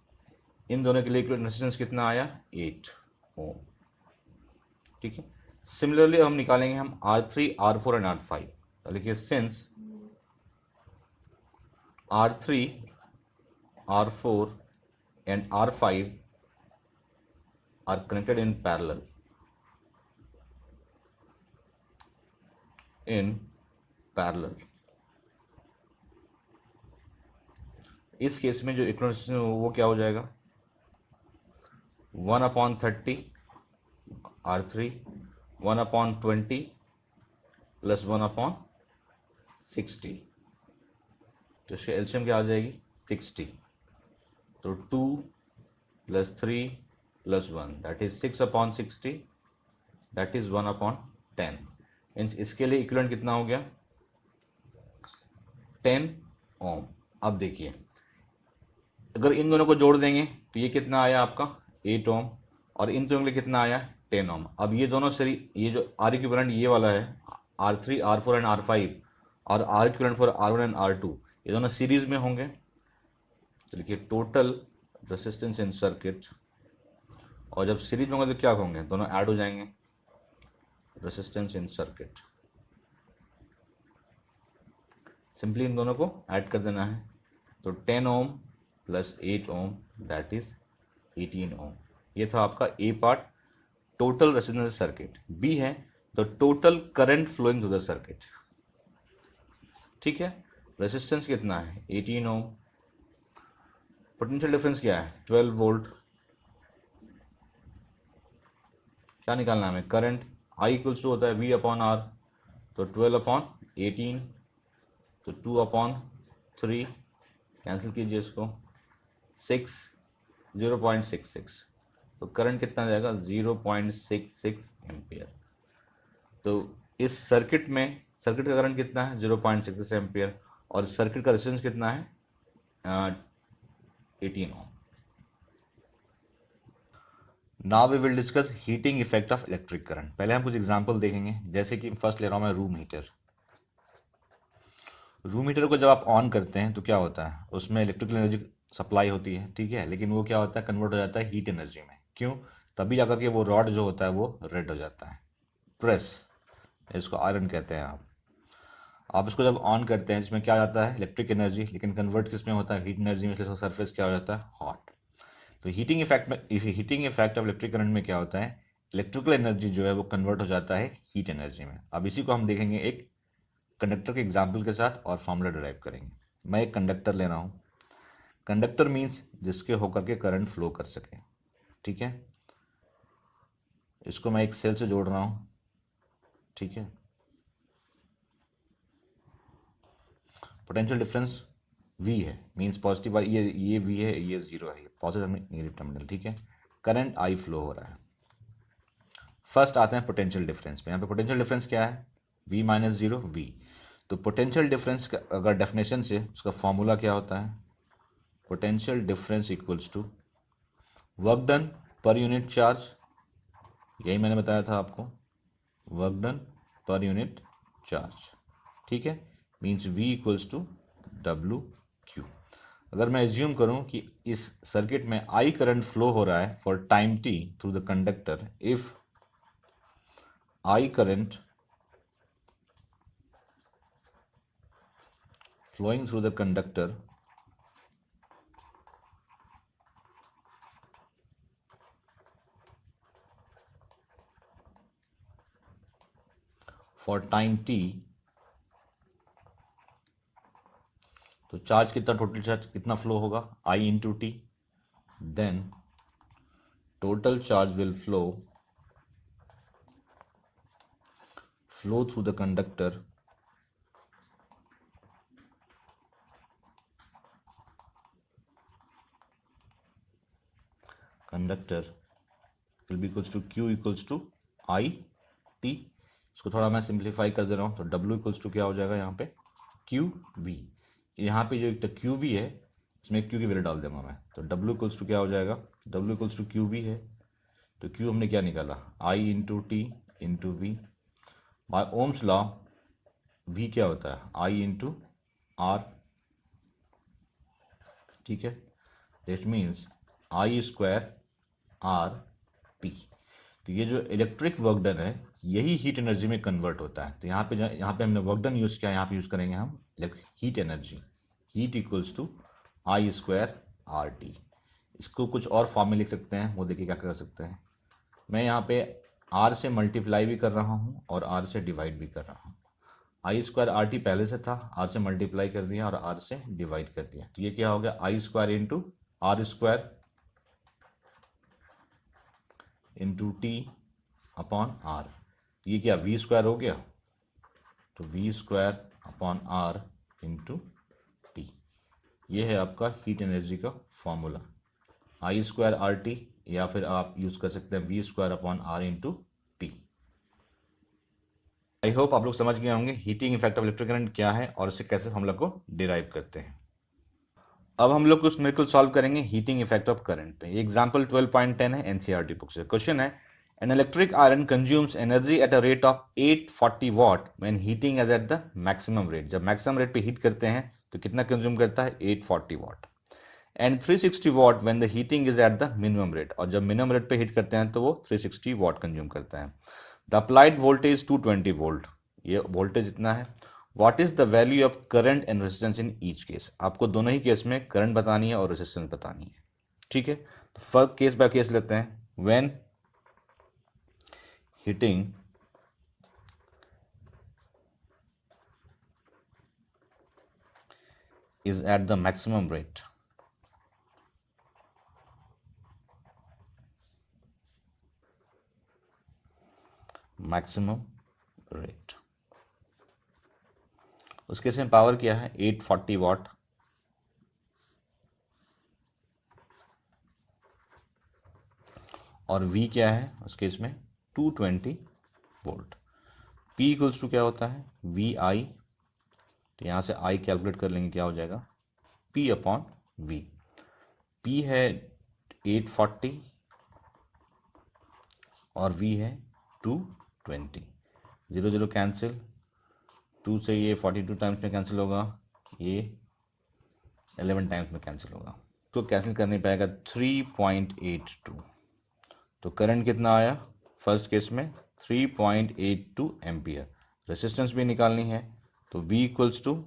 इन दोनों के लिए इक्विवेलेंट रेजिस्टेंस कितना आया 8 ओम। ठीक है, सिमिलरली हम निकालेंगे हम R3, R4 एंड R5। तो लिखिए since R3, R4 and R5 are connected in parallel इस केस में जो इक्विवेलेंट रेजिस्टेंस वो क्या हो जाएगा 1/30 R3, 1/20 प्लस 1/60। तो इसकी एलसीएम क्या आ जाएगी 60। तो 2 plus 3 plus 1 that is 6/60 that is 1/10। Means इसके लिए इक्विवेलेंट कितना हो गया 10 ओम। अब देखिए अगर इन दोनों को जोड़ देंगे तो ये कितना आया आपका 8 ओम और इन दोनों के लिए कितना आया 10 ओम। अब ये दोनों ये जो आर इक्विवेलेंट ये वाला है R3, R4 एंड R5 और are equivalent for R1 and R2 ये दोनों सीरीज में होंगे। तो देखिए टोटल रेजिस्टेंस इन सर्किट, और जब सीरीज में होंगे तो क्या होंगे दोनों ऐड हो जाएंगे रेजिस्टेंस इन सर्किट। सिंपली इन दोनों को ऐड कर देना है। तो 10 ohm plus 8 ohm that is 18 ohm. ये था आपका A part total resistance circuit. B है the total current flowing through the circuit. ठीक है, रेजिस्टेंस कितना है 18 ओम, पोटेंशियल डिफरेंस क्या है 12 वोल्ट। क्या निकालना है हमें करंट आई इक्वल्स टू होता है V/R। तो 12/18 तो 2/3 कैंसिल कीजिए इसको 0.66। तो करंट कितना जाएगा 0.66 एम्पियर। तो इस सर्किट में सर्किट का करंट कितना है 0.66 एम्पियर और सर्किट का रेजिस्टेंस कितना है 18 ohm. Now we will discuss heating effect of electric current. पहले हम कुछ एग्जांपल देखेंगे, जैसे कि फर्स्ट ले रहा हूं मैं रूम हीटर। रूम हीटर को जब आप ऑन करते हैं तो क्या होता है उसमें इलेक्ट्रिकल एनर्जी सप्लाई होती है, ठीक है, लेकिन वो क्या होता है कन्वर्ट हो जाता है हीट एनर्जी में। क्यों? तभी जाकर के वो रॉड जो होता है वो रेड हो जाता है। प्रेस, इसको आयरन कहते हैं आप इसको जब ऑन करते हैं इसमें क्या जाता है इलेक्ट्रिक एनर्जी, लेकिन कन्वर्ट किस में होता है हीट एनर्जी में, इसलिए सरफेस क्या हो जाता है हॉट। तो heating effect of electric current में क्या होता है इलेक्ट्रिकल एनर्जी जो है वो कन्वर्ट हो जाता है हीट एनर्जी में। अब इसी को हम देखेंगे एक कंडक्टर के एग्जाम्पल के साथ और फॉर्मूला डिराइव करेंगे। मैं एक कंडक्टर ले रहा हूँ। कंडक्टर मीन्स जिसके होकर के करंट फ्लो कर सके, ठीक है। इसको मैं एक सेल से जोड़ रहा हूँ, ठीक है। पोटेंशियल डिफरेंस V है, मीन्स पॉजिटिव ये V है, ये 0 है, पॉजिटिव नेगेटिव टर्मिनल, ठीक है। करंट I फ्लो हो रहा है। फर्स्ट आते हैं पोटेंशियल डिफरेंस पे। यहाँ पे पोटेंशियल डिफरेंस क्या है V - 0 V। तो पोटेंशियल डिफरेंस का अगर डेफिनेशन से उसका फॉर्मूला क्या होता है potential difference equals to work done per unit charge. यही मैंने बताया था आपको, work done per unit charge, ठीक है। Means V equals to WQ। अगर मैं एज्यूम करूं कि इस सर्किट में I करंट फ्लो हो रहा है for time t through the conductor, if I current flowing through the conductor for time t, तो चार्ज कितना टोटल चार्ज कितना फ्लो होगा I into t, then total charge will flow through the conductor will be equals to Q equals to I t। इसको थोड़ा मैं सिंप्लीफाई कर दे रहा हूँ, तो W इक्वल्स टू क्या हो जाएगा यहाँ पे QV। यहाँ पे जो एक QV है इसमें Q की वैल्यू डाल दूंगा मैं, तो W इक्वल्स टू क्या हो जाएगा W इक्वल्स टू QV है। तो Q हमने क्या निकाला I into T into V. By ohms law V क्या होता है I इंटू R ठीक है, that means I square R T. तो ये जो इलेक्ट्रिक वर्क डन है यही हीट एनर्जी में कन्वर्ट होता है। तो यहाँ पे हमने वर्क डन यूज़ किया, यहाँ पे यूज़ करेंगे हम heat energy. Heat equals to I square R T. इसको कुछ और फॉर्म में लिख सकते हैं, वो देखिए क्या कर सकते हैं। मैं यहाँ पे आर से मल्टीप्लाई भी कर रहा हूँ और आर से डिवाइड भी कर रहा हूँ। आई स्क्वायर आर टी पहले से था, आर से मल्टीप्लाई कर दिया और आर से डिवाइड कर दिया। तो ये क्या हो गया, I square into R square into T upon R. ये क्या वी स्क्वायर हो गया, तो V square upon R into T. ये है आपका हीट एनर्जी का formula, I square R T, या फिर आप यूज कर सकते हैं V square upon R into T. I hope आप लोग समझ गए होंगे heating effect of electric current क्या है और इसे कैसे हम लोग को डिराइव करते हैं। अब हम लोग कुछ न्यूमेरिकल सॉल्व करेंगे हीटिंग इफेक्ट ऑफ करंट पे। एग्जांपल 12.10 है एनसीईआरटी बुक से। क्वेश्चन है, an electric iron consumes energy at a rate of 840 watt when heating as at the maximum rate. जब मैक्सिमम रेट पे हीट करते हैं तो कितना कंज्यूम करता है, 840 watt. And 360 watt when the heating is at the minimum rate, और जब मिनिमम रेट पे हीट करते हैं तो वो 360 वॉट कंज्यूम करता है। द अप्लाइड वोल्टेज 220 वोल्ट, ये वोल्टेज इतना है। What is the value of current and resistance in each case. आपको दोनों ही केस में करंट बतानी है और रेजिस्टेंस बतानी है। ठीक है, तो फर्स्ट केस बाय केस लेते हैं। When heating is at the maximum rate, उस केस में पावर क्या है, 840 वॉट। और V क्या है उस केस में, 220 वोल्ट। P इक्वल्स टू क्या होता है, VI। तो यहाँ से I कैलकुलेट कर लेंगे, क्या हो जाएगा, P अपॉन V। P है 840 और V है 220। 0 0 कैंसिल, 2 से ये 42 टाइम्स में कैंसिल होगा, ये 11 टाइम्स में कैंसिल होगा। तो कैंसिल करने पाएगा 3.82। तो करंट कितना आया फर्स्ट केस में, 3.82 एम्पियर। रेसिस्टेंस भी निकालनी है, तो V equals to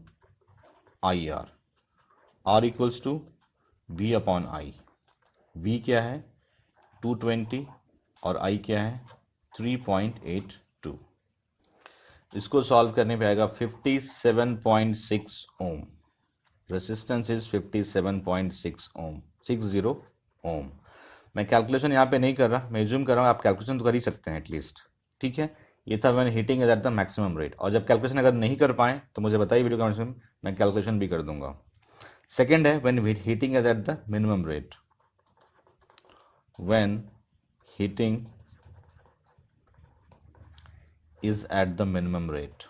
I R, R equals to V upon I. V क्या है 220 और I क्या है 3.82। इसको सॉल्व करने पे आएगा 57.6 ओम। रेसिस्टेंस इज 57.6 ओम, 60 ओम। मैं कैलकुलेशन यहाँ पे नहीं कर रहा, मैं एज्यूम कर रहा हूँ, आप कैलकुलेशन तो कर ही सकते हैं एटलीस्ट। ठीक है, ये था when heating is at the maximum rate. और जब कैलकुलेशन अगर नहीं कर पाए तो मुझे बताइए वीडियो कमेंट्स में, मैं कैलकुलेशन भी कर दूंगा। सेकेंड है when heating is at the minimum rate, when heating is at the minimum rate,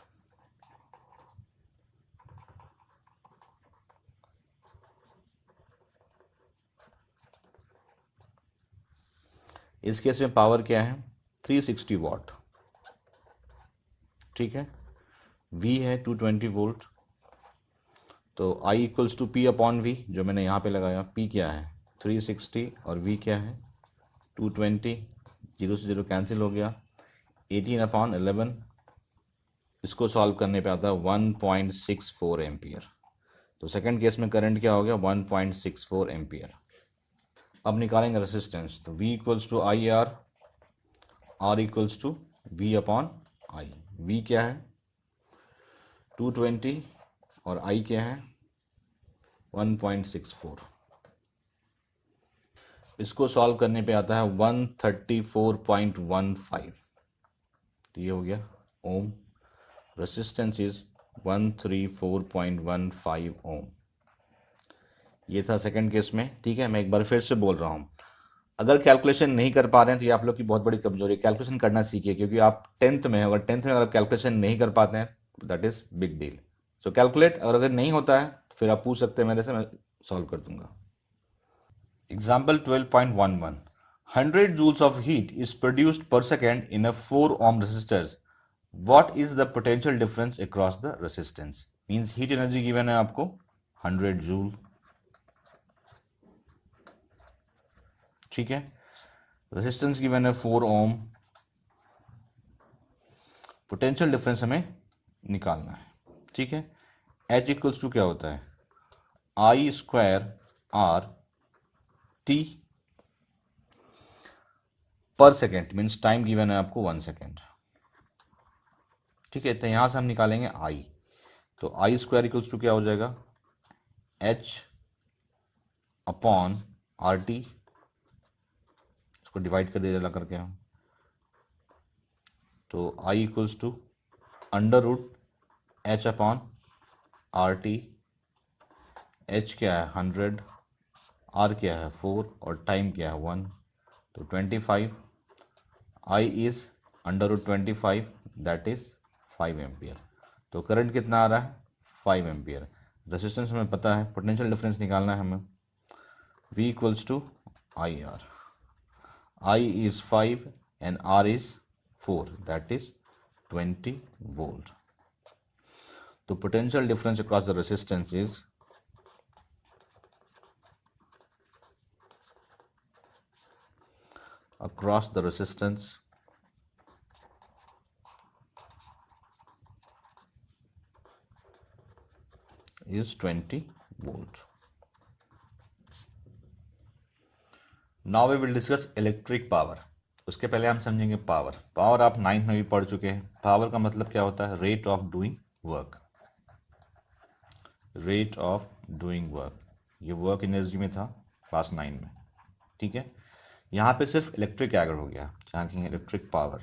इस केस में पावर क्या है 360 वॉट। ठीक है, V है 220 वोल्ट, तो I equals to P upon V, जो मैंने यहाँ पे लगाया। P क्या है 360 और V क्या है 220। 0 से 0 कैंसिल हो गया, 18 अपॉन 11। इसको सॉल्व करने पे आता है 1.64 एम्पियर। तो सेकंड केस में करंट क्या हो गया 1.64 एम्पियर। अब निकालेंगे रेसिस्टेंस, तो V equals to I R, R equals to V upon I. V क्या है 220 और I क्या है 1.64। इसको सॉल्व करने पे आता है 134.15। तो ये हो गया ओम। रेसिस्टेंस इज 134.15 ओम। ये था सेकंड केस में। ठीक है, मैं एक बार फिर से बोल रहा हूँ, अगर कैलकुलेशन नहीं कर पा रहे हैं तो ये आप लोग की बहुत बड़ी कमजोरी है। कैलकुलेशन करना सीखिए, क्योंकि आप टेंथ में, अगर टेंथ में अगर कैलकुलेशन नहीं कर पाते हैं that is big deal. So calculate, और अगर नहीं होता है तो फिर आप पूछ सकते हैं मेरे से, मैं सॉल्व कर दूंगा। Example 12.11, 100 joules of heat is produced per second in a 4 ohm resistors. What is the potential difference across the resistance? Means heat energy given है आपको 100 जूल, ठीक है, रेजिस्टेंस गिवन है 4 ओम, पोटेंशियल डिफरेंस हमें निकालना है। ठीक है, एच इक्वल्स टू क्या होता है, आई स्क्वायर आर टी पर सेकेंड, मीन्स टाइम गिवन है आपको 1 सेकेंड। ठीक है, तो यहां से हम निकालेंगे आई, तो आई स्क्वायर इक्वल्स टू क्या हो जाएगा, एच अपॉन आर टी, इसको डिवाइड कर दे करके हम, तो I equals to under root H upon R T, H क्या है 100, आर क्या है 4 और टाइम क्या है 1, तो 25, I is under root 25, that is 5 ampere. तो करंट कितना आ रहा है 5 एम्पियर। रेजिस्टेंस हमें पता है, पोटेंशियल डिफरेंस निकालना है हमें, V equals to I R, I is 5 and R is 4, that is 20 volt. तो potential difference across the resistance is across the resistance is 20 volt. Now we will discuss electric power. उसके पहले हम समझेंगे पावर। पावर आप 9th में भी पढ़ चुके हैं। पावर का मतलब क्या होता है, rate of doing work, rate of doing work, ये वर्क एनर्जी में था क्लास 9 में। ठीक है, यहाँ पे सिर्फ इलेक्ट्रिक एड हो गया, जहाँ की electric power.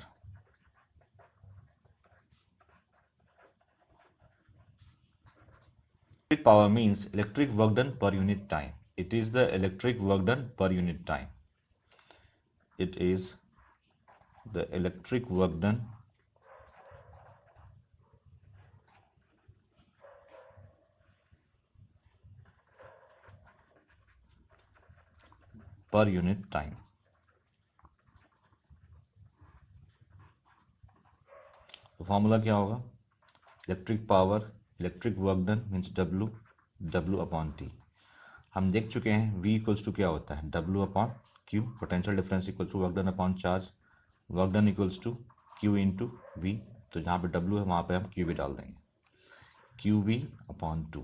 Electric power means electric work done per unit time, it is the electric work done per unit time, it is the electric work done per unit time। तो फॉर्मूला क्या होगा, electric power, electric work done means W, W upon T. हम देख चुके हैं V इक्वल्स टू क्या होता है, W upon Q, potential difference equal to work done upon charge, work done equals to Q into V, तो जहाँ पे W है वहाँ पे हम Q भी डाल देंगे, QV upon 2।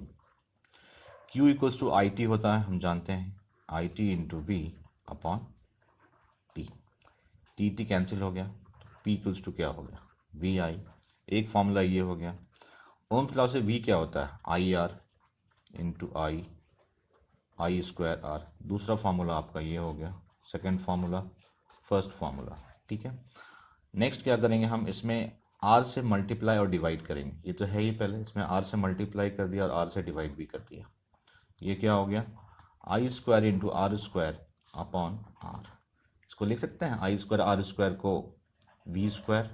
Q equals to IT होता है, हम जानते हैं IT into V upon T, T T cancel हो गया, P इक्वल्स टू क्या हो गया, VI। एक फॉर्मूला ये हो गया। ओम्स लॉ से V क्या होता है, IR into I square R. दूसरा फॉर्मूला आपका ये हो गया, सेकेंड फॉर्मूला, फर्स्ट फॉर्मूला। ठीक है, नेक्स्ट क्या करेंगे हम, इसमें R से मल्टीप्लाई और डिवाइड करेंगे, ये तो है ही पहले, इसमें R से मल्टीप्लाई कर दिया और R से डिवाइड भी कर दिया। ये क्या हो गया, I square into R square upon R. इसको लिख सकते हैं आई स्क्वायर आर स्क्वायर को वी स्क्वायर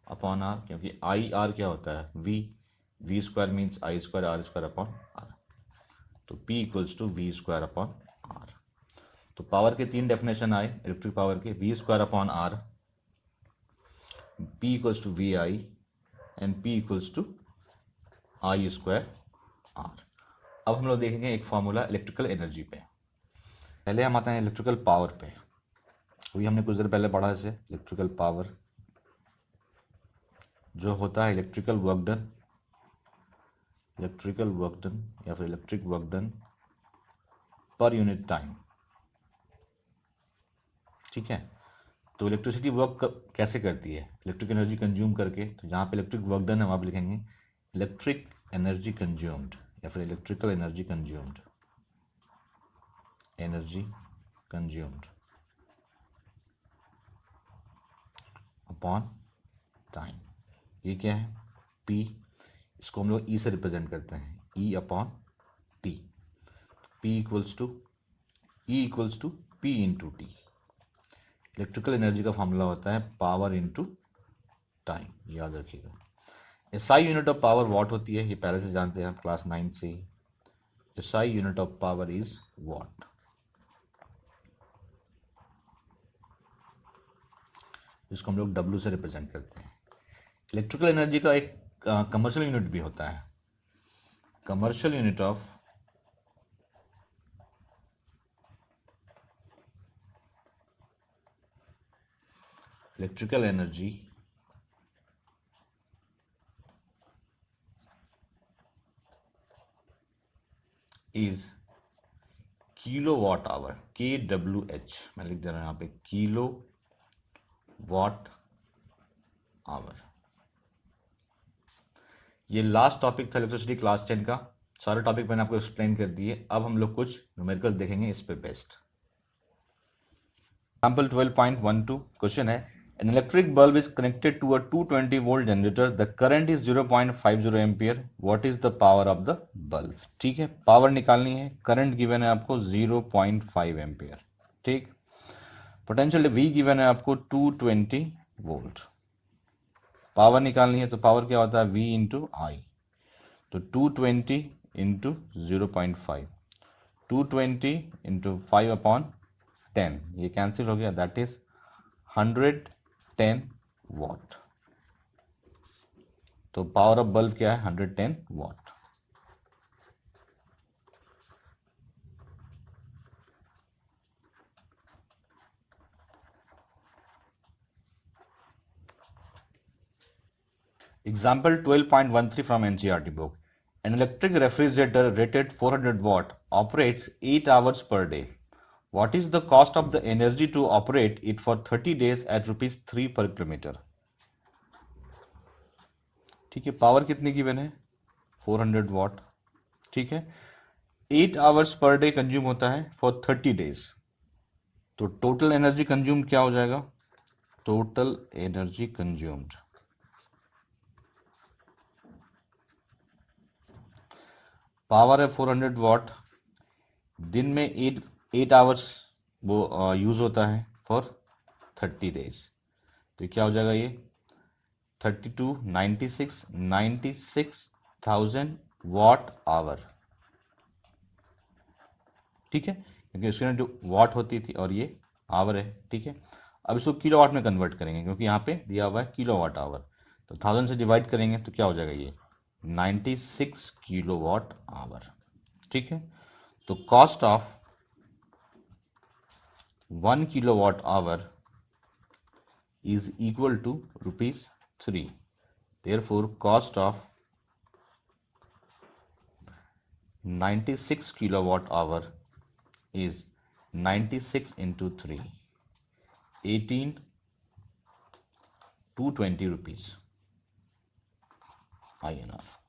अपॉन आर, क्योंकि आई आर क्या होता है V square means I square R square upon R, तो P equals to V square upon R. तो पावर के 3 डेफिनेशन आए इलेक्ट्रिक पावर के, V square upon R, P equals to V I and P equals to I square R. अब हम लोग देखेंगे एक फॉर्मूला इलेक्ट्रिकल एनर्जी पे। पहले हम आते हैं इलेक्ट्रिकल पावर पे, अभी हमने कुछ देर पहले पढ़ा इसे, इलेक्ट्रिकल पावर जो होता है इलेक्ट्रिकल वर्क डन या फिर electric work done per unit time. ठीक है, तो इलेक्ट्रिसिटी वर्क कैसे करती है, इलेक्ट्रिक एनर्जी कंज्यूम करके। तो जहाँ पे इलेक्ट्रिक वर्क डन है वहाँ पे लिखेंगे इलेक्ट्रिक एनर्जी कंज्यूम्ड या फिर electrical energy consumed, upon time. ये क्या है, P, इसको हम लोग E से रिप्रेजेंट करते हैं, E upon T, P equals to E equals to P into T. Electrical energy का फॉर्मूला होता है पावर इंटू टाइम, याद रखिएगा। SI unit of power watt होती है, ये पहले से जानते हैं आप क्लास 9 से ही। SI unit of power is watt. इसको हम लोग W से रिप्रेजेंट करते हैं। इलेक्ट्रिकल एनर्जी का एक कमर्शियल यूनिट भी होता है, commercial unit of electrical energy is kilo watt hour, KWH, मैं लिख दे रहा हूं यहाँ पे किलो वाट आवर। ये लास्ट टॉपिक था इलेक्ट्रिसिटी क्लास 10 का, सारे टॉपिक मैंने आपको एक्सप्लेन कर दिए। अब हम लोग कुछ न्यूमेरिकल्स देखेंगे इस पे बेस्ड। एग्जाम्पल 12.12 क्वेश्चन है, an electric bulb is connected to a 220 volt generator, the current is 0.50 ampere, what is the power of the bulb. ठीक है, पावर निकालनी है, करंट गिवन है आपको 0.5 एम्पियर। ठीक, पोटेंशियल V गिवन है आपको 220 वोल्ट, पावर निकालनी है तो पावर क्या होता है V इंटू आई, तो 220 इंटू 0.5, 220 इंटू 5/10, ये कैंसिल हो गया, दैट इज 110 वॉट। तो पावर ऑफ बल्ब क्या है 110 what. Example 12.13 from NCERT book. An electric refrigerator rated 400 watt operates 8 hours per day. What is the cost of the energy to operate it for 30 days at rupees 3 per kilometer? ठीक है, पावर कितनी गिवन है 400 वाट। ठीक है, 8 आवर्स पर डे कंज्यूम होता है फॉर 30 डेज, तो टोटल एनर्जी कंज्यूम क्या हो जाएगा, टोटल एनर्जी कंज्यूम्ड, पावर है 400 वाट, दिन में 8 आवर्स वो यूज होता है फॉर 30 डेज, तो क्या हो जाएगा ये 32 96,000 वाट आवर। ठीक है, क्योंकि उसके जो वाट होती थी और ये आवर है। ठीक है, अब इसको किलो वाट में कन्वर्ट करेंगे क्योंकि यहाँ पे दिया हुआ है किलो वाट आवर, तो 1000 से डिवाइड करेंगे तो क्या हो जाएगा ये 96 किलो वाट आवर। ठीक है, तो cost of 1 kilo watt hour is equal to ₹3। Therefore, cost of 96 kilowatt hour is 96 into 3, 18,220 rupees INR.